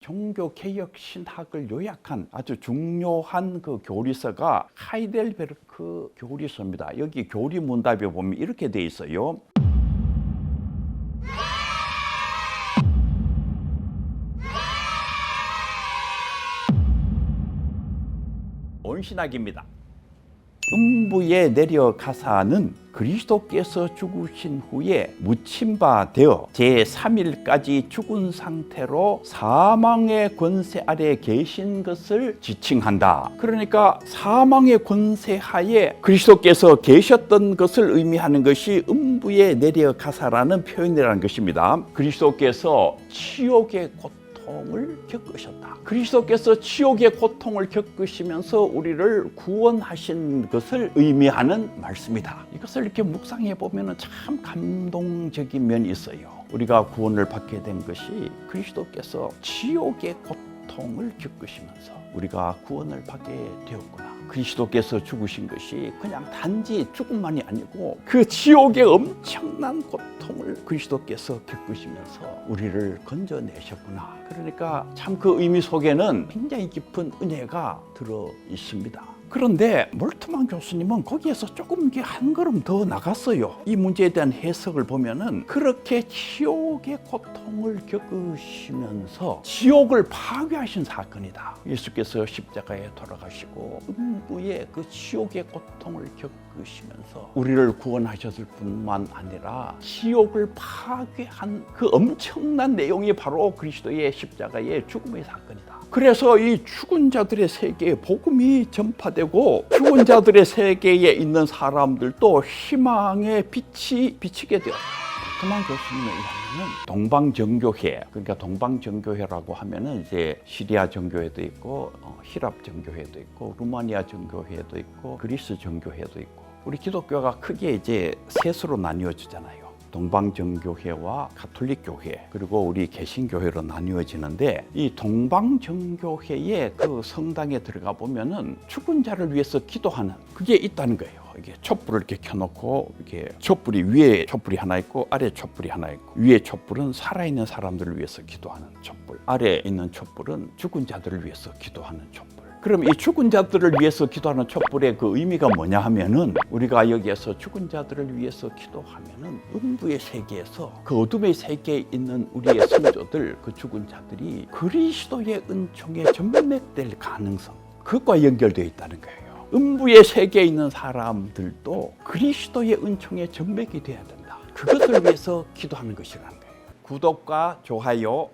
종교개혁 신학을 요약한 아주 중요한 그 교리서가 하이델베르크 교리서입니다. 여기 교리 문답에 보면 이렇게 돼 있어요. 온신학입니다. 음부에 내려가사는 그리스도께서 죽으신 후에 묻힌 바 되어 제3일까지 죽은 상태로 사망의 권세 아래 계신 것을 지칭한다. 그러니까 사망의 권세 하에 그리스도께서 계셨던 것을 의미하는 것이 음부에 내려가사라는 표현이라는 것입니다. 그리스도께서 치욕의 고통을 겪으셨다. 그리스도께서 치욕의 고통을 겪으시면서 우리를 구원하신 것을 의미하는 말씀이다. 이것을 이렇게 묵상해 보면 참 감동적인 면이 있어요. 우리가 구원을 받게 된 것이 그리스도께서 치욕의 고통을 겪으시면서 우리가 구원을 받게 되었구나. 그리스도께서 죽으신 것이 그냥 단지 죽음만이 아니고 그 지옥의 엄청난 고통을 그리스도께서 겪으시면서 우리를 건져내셨구나. 그러니까 참 그 의미 속에는 굉장히 깊은 은혜가 들어 있습니다. 그런데 몰트만 교수님은 거기에서 조금 한 걸음 더 나갔어요. 이 문제에 대한 해석을 보면은 그렇게 지옥의 고통을 겪으시면서 지옥을 파괴하신 사건이다. 예수께서 십자가에 돌아가시고 음부의 그 지옥의 고통을 겪으시면서 우리를 구원하셨을 뿐만 아니라 지옥을 파괴한 그 엄청난 내용이 바로 그리스도의 십자가의 죽음의 사건이다. 그래서 이 죽은 자들의 세계에 복음이 전파되고 죽은 자들의 세계에 있는 사람들도 희망의 빛이 비치게 되었다. 몰트만 교수님의 이야기는 동방정교회, 그러니까 동방정교회라고 하면은 이제 시리아 정교회도 있고 히랍 정교회도 있고 루마니아 정교회도 있고 그리스 정교회도 있고 우리 기독교가 크게 이제 셋으로 나뉘어지잖아요. 동방정교회와 가톨릭교회 그리고 우리 개신교회로 나뉘어지는데 이 동방정교회의 그 성당에 들어가 보면은 죽은 자를 위해서 기도하는 그게 있다는 거예요. 이게 촛불을 이렇게 켜놓고 이게 촛불이 위에 촛불이 하나 있고 아래 촛불이 하나 있고 위에 촛불은 살아있는 사람들을 위해서 기도하는 촛불, 아래에 있는 촛불은 죽은 자들을 위해서 기도하는 촛불. 그럼 이 죽은 자들을 위해서 기도하는 촛불의 그 의미가 뭐냐 하면은 우리가 여기에서 죽은 자들을 위해서 기도하면은 음부의 세계에서 그 어둠의 세계에 있는 우리의 성도들 그 죽은 자들이 그리스도의 은총에 전맥될 가능성 그것과 연결되어 있다는 거예요. 음부의 세계에 있는 사람들도 그리스도의 은총에 전맥이 돼야 된다. 그것을 위해서 기도하는 것이라는 거예요. 구독과 좋아요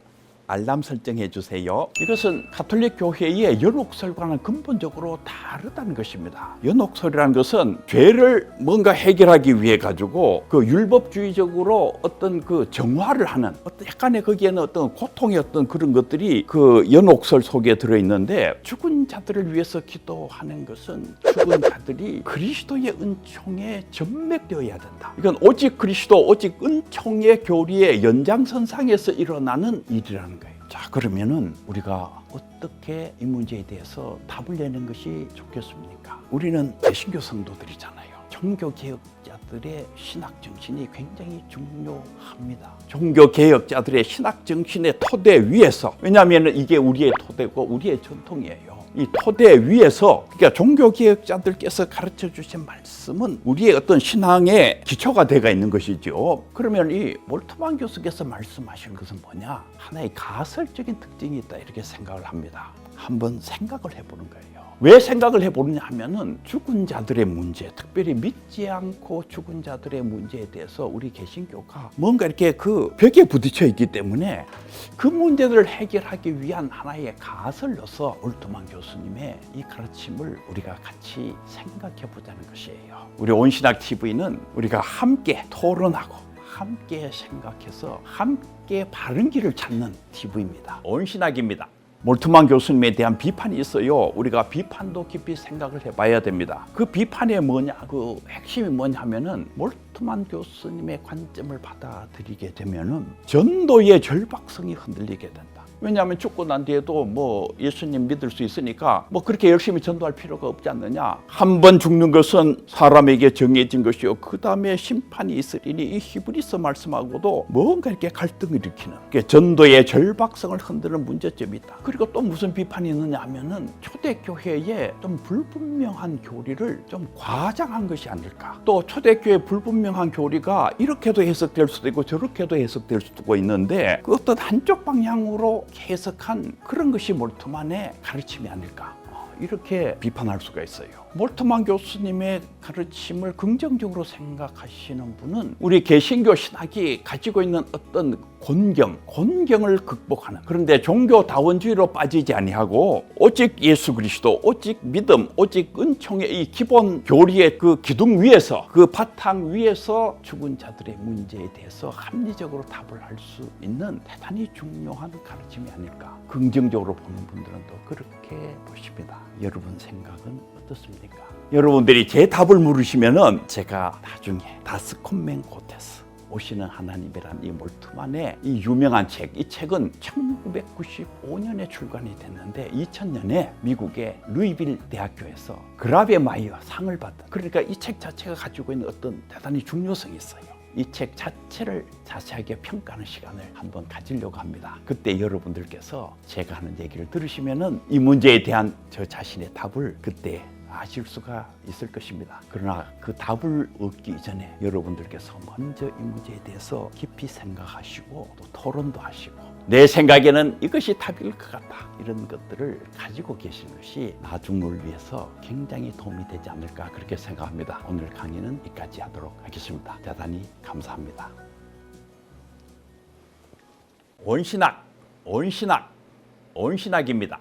알람 설정해 주세요. 이것은 가톨릭 교회의 연옥설과는 근본적으로 다르다는 것입니다. 연옥설이라는 것은 죄를 뭔가 해결하기 위해 가지고 그 율법주의적으로 어떤 그 정화를 하는 어떤 약간의 거기에는 어떤 고통의 어떤 그런 것들이 그 연옥설 속에 들어 있는데 죽은 자들을 위해서 기도하는 것은 죽은 자들이 그리스도의 은총에 전맥되어야 된다. 이건 오직 그리스도 오직 은총의 교리의 연장선상에서 일어나는 일이라는 거예요. 자, 그러면은 우리가 어떻게 이 문제에 대해서 답을 내는 것이 좋겠습니까? 우리는 개신교 성도들이잖아요. 종교개혁자들의 신학 정신이 굉장히 중요합니다. 종교개혁자들의 신학 정신의 토대 위에서, 왜냐하면 이게 우리의 토대고 우리의 전통이에요. 이 토대 위에서, 그러니까 종교개혁자들께서 가르쳐 주신 말씀은 우리의 어떤 신앙의 기초가 되어 있는 것이죠. 그러면 이 몰트만 교수께서 말씀하시는 것은 뭐냐? 하나의 가설적인 특징이 있다 이렇게 생각을 합니다. 한번 생각을 해보는 거예요. 왜 생각을 해보느냐 하면은 죽은 자들의 문제, 특별히 믿지 않고 죽은 자들의 문제에 대해서 우리 개신교가 뭔가 이렇게 그 벽에 부딪혀 있기 때문에 그 문제들을 해결하기 위한 하나의 가설로서 몰트만 교수님의 이 가르침을 우리가 같이 생각해 보자는 것이에요. 우리 온신학 TV는 우리가 함께 토론하고 함께 생각해서 함께 바른 길을 찾는 TV입니다. 온신학입니다. 몰트만 교수님에 대한 비판이 있어요. 우리가 비판도 깊이 생각을 해봐야 됩니다. 그 비판의 뭐냐, 그 핵심이 뭐냐 하면은 몰트만 교수님의 관점을 받아들이게 되면은 전도의 절박성이 흔들리게 된다. 왜냐하면 죽고 난 뒤에도 뭐 예수님 믿을 수 있으니까 뭐 그렇게 열심히 전도할 필요가 없지 않느냐. 한 번 죽는 것은 사람에게 정해진 것이요 그 다음에 심판이 있으리니, 이 히브리서 말씀하고도 뭔가 이렇게 갈등을 일으키는 전도의 절박성을 흔드는 문제점이 있다. 그리고 또 무슨 비판이 있느냐 하면은 초대교회에 좀 불분명한 교리를 좀 과장한 것이 아닐까. 또 초대교회 불분명한 교리가 이렇게도 해석될 수도 있고 저렇게도 해석될 수도 있는데 그 어떤 한쪽 방향으로 해석한 그런 것이 몰트만의 가르침이 아닐까. 이렇게 비판할 수가 있어요. 몰트만 교수님의 가르침을 긍정적으로 생각하시는 분은 우리 개신교 신학이 가지고 있는 어떤 곤경을 극복하는, 그런데 종교다원주의로 빠지지 아니하고 오직 예수 그리스도, 오직 믿음, 오직 은총의 이 기본 교리의 그 기둥 위에서, 그 바탕 위에서 죽은 자들의 문제에 대해서 합리적으로 답을 할 수 있는 대단히 중요한 가르침이 아닐까. 긍정적으로 보는 분들은 또 그렇게 보십니다. 여러분 생각은 어떻습니까? 여러분들이 제 답을 물으시면은 제가 나중에 다스콘멘 고테스 오시는 하나님이란 이 몰트만의 이 유명한 책, 이 책은 1995년에 출간이 됐는데 2000년에 미국의 루이빌 대학교에서 그라베마이어 상을 받은, 그러니까 이 책 자체가 가지고 있는 어떤 대단히 중요성이 있어요. 이 책 자체를 자세하게 평가하는 시간을 한번 가지려고 합니다. 그때 여러분들께서 제가 하는 얘기를 들으시면은 이 문제에 대한 저 자신의 답을 그때 아실 수가 있을 것입니다. 그러나 그 답을 얻기 이전에 여러분들께서 먼저 이 문제에 대해서 깊이 생각하시고 또 토론도 하시고, 내 생각에는 이것이 답일 것 같다, 이런 것들을 가지고 계신 것이 나중을 위해서 굉장히 도움이 되지 않을까 그렇게 생각합니다. 오늘 강의는 여기까지 하도록 하겠습니다. 대단히 감사합니다. 온신학입니다.